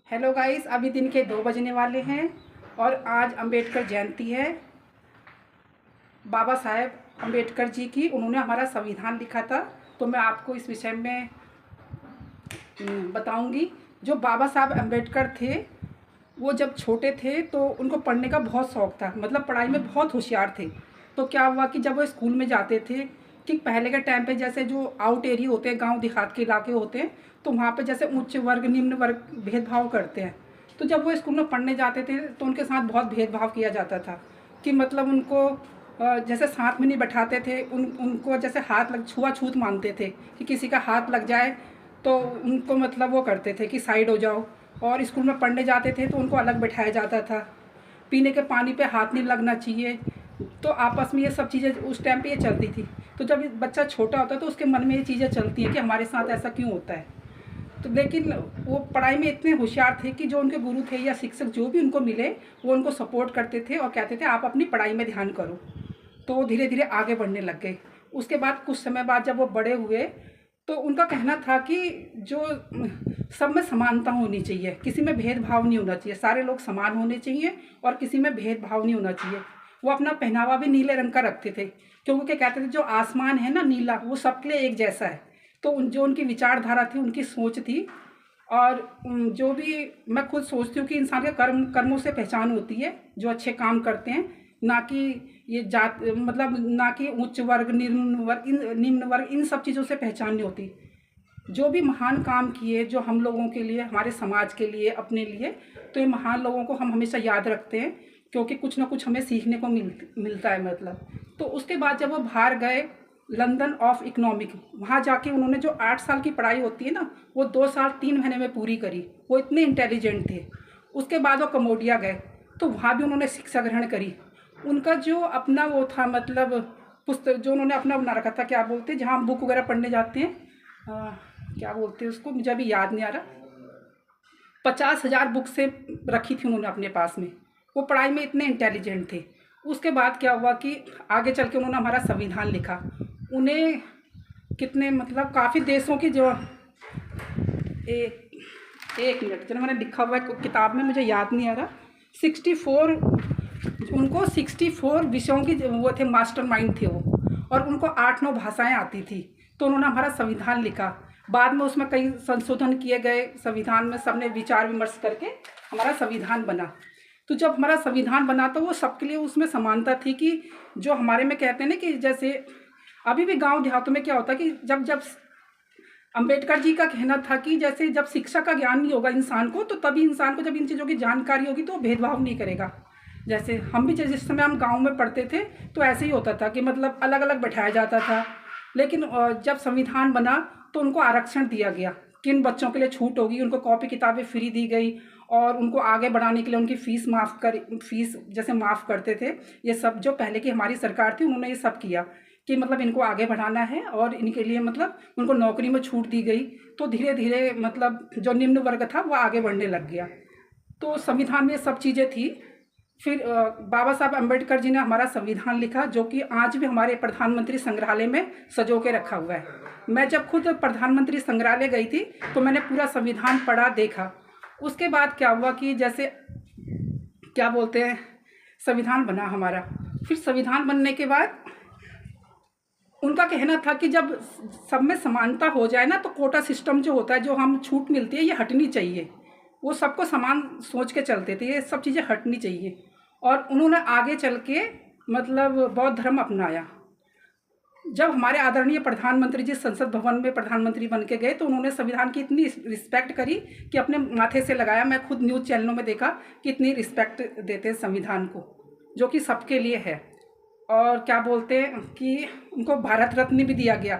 Hello guys, अभी दिन के 2 बजने वाले हैं और आज अंबेडकर जयंती है। बाबा साहेब अंबेडकर जी की, उन्होंने हमारा संविधान लिखा था। तो मैं आपको इस विषय में बताऊंगी। जो बाबा साहब अंबेडकर थे, वो जब छोटे थे तो उनको पढ़ने का बहुत शौक़ था, मतलब पढ़ाई में बहुत होशियार थे। तो क्या हुआ कि जब वो स्कूल में जाते थे, कि पहले के टाइम पे जैसे जो आउट एरिया होते हैं, गांव देहात के इलाके होते हैं, तो वहाँ पे जैसे उच्च वर्ग निम्न वर्ग भेदभाव करते हैं। तो जब वो स्कूल में पढ़ने जाते थे तो उनके साथ बहुत भेदभाव किया जाता था, कि मतलब उनको जैसे साथ में नहीं बैठाते थे, उनको जैसे हाथ लग छुआछूत मानते थे, कि किसी का हाथ लग जाए तो उनको मतलब वो करते थे कि साइड हो जाओ। और स्कूल में पढ़ने जाते थे तो उनको अलग बैठाया जाता था। पीने के पानी पे हाथ नहीं लगना चाहिए। तो आपस में ये सब चीज़ें उस टाइम पे ये चलती थी। तो जब बच्चा छोटा होता है तो उसके मन में ये चीज़ें चलती हैं कि हमारे साथ ऐसा क्यों होता है। तो लेकिन वो पढ़ाई में इतने होशियार थे कि जो उनके गुरु थे या शिक्षक जो भी उनको मिले, वो उनको सपोर्ट करते थे और कहते थे आप अपनी पढ़ाई में ध्यान करो। तो वो धीरे धीरे आगे बढ़ने लग गए। उसके बाद कुछ समय बाद जब वो बड़े हुए, तो उनका कहना था कि जो सब में समानता होनी चाहिए, किसी में भेदभाव नहीं होना चाहिए, सारे लोग समान होने चाहिए और किसी में भेदभाव नहीं होना चाहिए। वो अपना पहनावा भी नीले रंग का रखते थे, क्योंकि क्या कहते थे, जो आसमान है ना नीला, वो सबके लिए एक जैसा है। तो जो उनकी विचारधारा थी, उनकी सोच थी। और जो भी मैं खुद सोचती हूँ कि इंसान के कर्मों से पहचान होती है, जो अच्छे काम करते हैं। ना कि ये जात, मतलब ना कि उच्च वर्ग निम्न वर्ग इन सब चीज़ों से पहचान नहीं होती। जो भी महान काम किए, जो हम लोगों के लिए, हमारे समाज के लिए, अपने लिए, तो ये महान लोगों को हम हमेशा याद रखते हैं, क्योंकि कुछ ना कुछ हमें सीखने को मिलता है मतलब। तो उसके बाद जब वो बाहर गए, लंदन ऑफ इकोनॉमिक, वहाँ जाके उन्होंने जो 8 साल की पढ़ाई होती है ना, वो 2 साल 3 महीने में पूरी करी। वो इतने इंटेलिजेंट थे। उसके बाद वो कम्बोडिया गए, तो वहाँ भी उन्होंने शिक्षा ग्रहण करी। उनका जो अपना वो था, मतलब पुस्तक जो उन्होंने अपना बना रखा था, क्या बोलते हैं जहाँ हम बुक वगैरह पढ़ने जाते हैं, क्या बोलते हैं उसको, मुझे अभी याद नहीं आ रहा। 50,000 बुक से रखी थी उन्होंने अपने पास में। वो पढ़ाई में इतने इंटेलिजेंट थे। उसके बाद क्या हुआ कि आगे चल के उन्होंने हमारा संविधान लिखा। उन्हें कितने, मतलब काफ़ी देशों की जो एक एक मिनट, जो मैंने लिखा हुआ है किताब में, मुझे याद नहीं आ रहा। 64, उनको 64 विषयों की वो थे, मास्टर माइंड थे वो। और उनको 8-9 भाषाएं आती थी। तो उन्होंने हमारा संविधान लिखा। बाद में उसमें कई संशोधन किए गए संविधान में, सबने विचार विमर्श करके हमारा संविधान बना। तो जब हमारा संविधान बना तो वो सबके लिए उसमें समानता थी, कि जो हमारे में कहते हैं ना, कि जैसे अभी भी गांव देहातों में क्या होता है कि जब जब अंबेडकर जी का कहना था कि जैसे जब शिक्षा का ज्ञान नहीं होगा इंसान को, तो तभी इंसान को जब इन चीज़ों की जानकारी होगी तो वो भेदभाव नहीं करेगा। जैसे हम भी जिस समय हम गांव में पढ़ते थे, तो ऐसे ही होता था कि मतलब अलग अलग बैठाया जाता था। लेकिन जब संविधान बना तो उनको आरक्षण दिया गया, किन बच्चों के लिए छूट होगी, उनको कॉपी किताबें फ्री दी गई। और उनको आगे बढ़ाने के लिए उनकी फीस जैसे माफ़ करते थे। ये सब जो पहले की हमारी सरकार थी, उन्होंने ये सब किया कि मतलब इनको आगे बढ़ाना है, और इनके लिए मतलब उनको नौकरी में छूट दी गई। तो धीरे धीरे मतलब जो निम्न वर्ग था वो आगे बढ़ने लग गया। तो संविधान में ये सब चीज़ें थी। फिर बाबा साहब अम्बेडकर जी ने हमारा संविधान लिखा, जो कि आज भी हमारे प्रधानमंत्री संग्रहालय में सजो के रखा हुआ है। मैं जब खुद प्रधानमंत्री संग्रहालय गई थी तो मैंने पूरा संविधान पढ़ा, देखा। उसके बाद क्या हुआ कि जैसे क्या बोलते हैं, संविधान बना हमारा। फिर संविधान बनने के बाद उनका कहना था कि जब सब में समानता हो जाए ना, तो कोटा सिस्टम जो होता है, जो हम छूट मिलती है, ये हटनी चाहिए। वो सबको समान सोच के चलते थे, ये सब चीज़ें हटनी चाहिए। और उन्होंने आगे चल के मतलब बौद्ध धर्म अपनाया। जब हमारे आदरणीय प्रधानमंत्री जी संसद भवन में प्रधानमंत्री बन के गए, तो उन्होंने संविधान की इतनी रिस्पेक्ट करी कि अपने माथे से लगाया। मैं खुद न्यूज़ चैनलों में देखा कि इतनी रिस्पेक्ट देते हैं संविधान को, जो कि सबके लिए है। और क्या बोलते हैं कि उनको भारत रत्न भी दिया गया,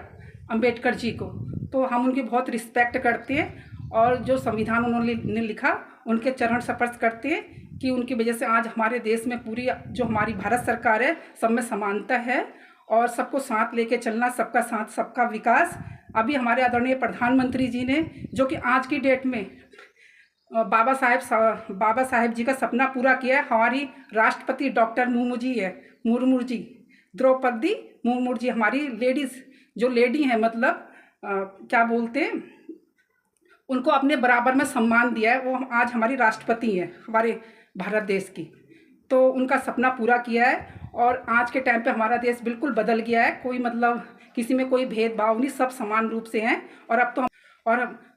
अंबेडकर जी को। तो हम उनकी बहुत रिस्पेक्ट करते हैं, और जो संविधान उन्होंने लिखा, उनके चरण स्पर्श करते हैं, कि उनकी वजह से आज हमारे देश में पूरी जो हमारी भारत सरकार है, सब में समानता है। और सबको साथ लेके चलना, सबका साथ सबका विकास। अभी हमारे आदरणीय प्रधानमंत्री जी ने, जो कि आज की डेट में बाबा साहेब जी का सपना पूरा किया है। हमारी राष्ट्रपति डॉक्टर मुर्मू जी, द्रौपदी मुर्मू जी, हमारी लेडीज़ जो लेडी हैं, मतलब क्या बोलते हैं, उनको अपने बराबर में सम्मान दिया है। वो आज हमारी राष्ट्रपति हैं हमारे भारत देश की। तो उनका सपना पूरा किया है और आज के टाइम पे हमारा देश बिल्कुल बदल गया है। कोई मतलब किसी में कोई भेदभाव नहीं, सब समान रूप से हैं। और अब तो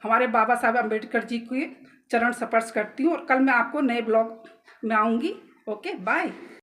हमारे बाबा साहब अम्बेडकर जी के चरण स्पर्श करती हूँ। और कल मैं आपको नए ब्लॉग में आऊँगी। Okay, bye.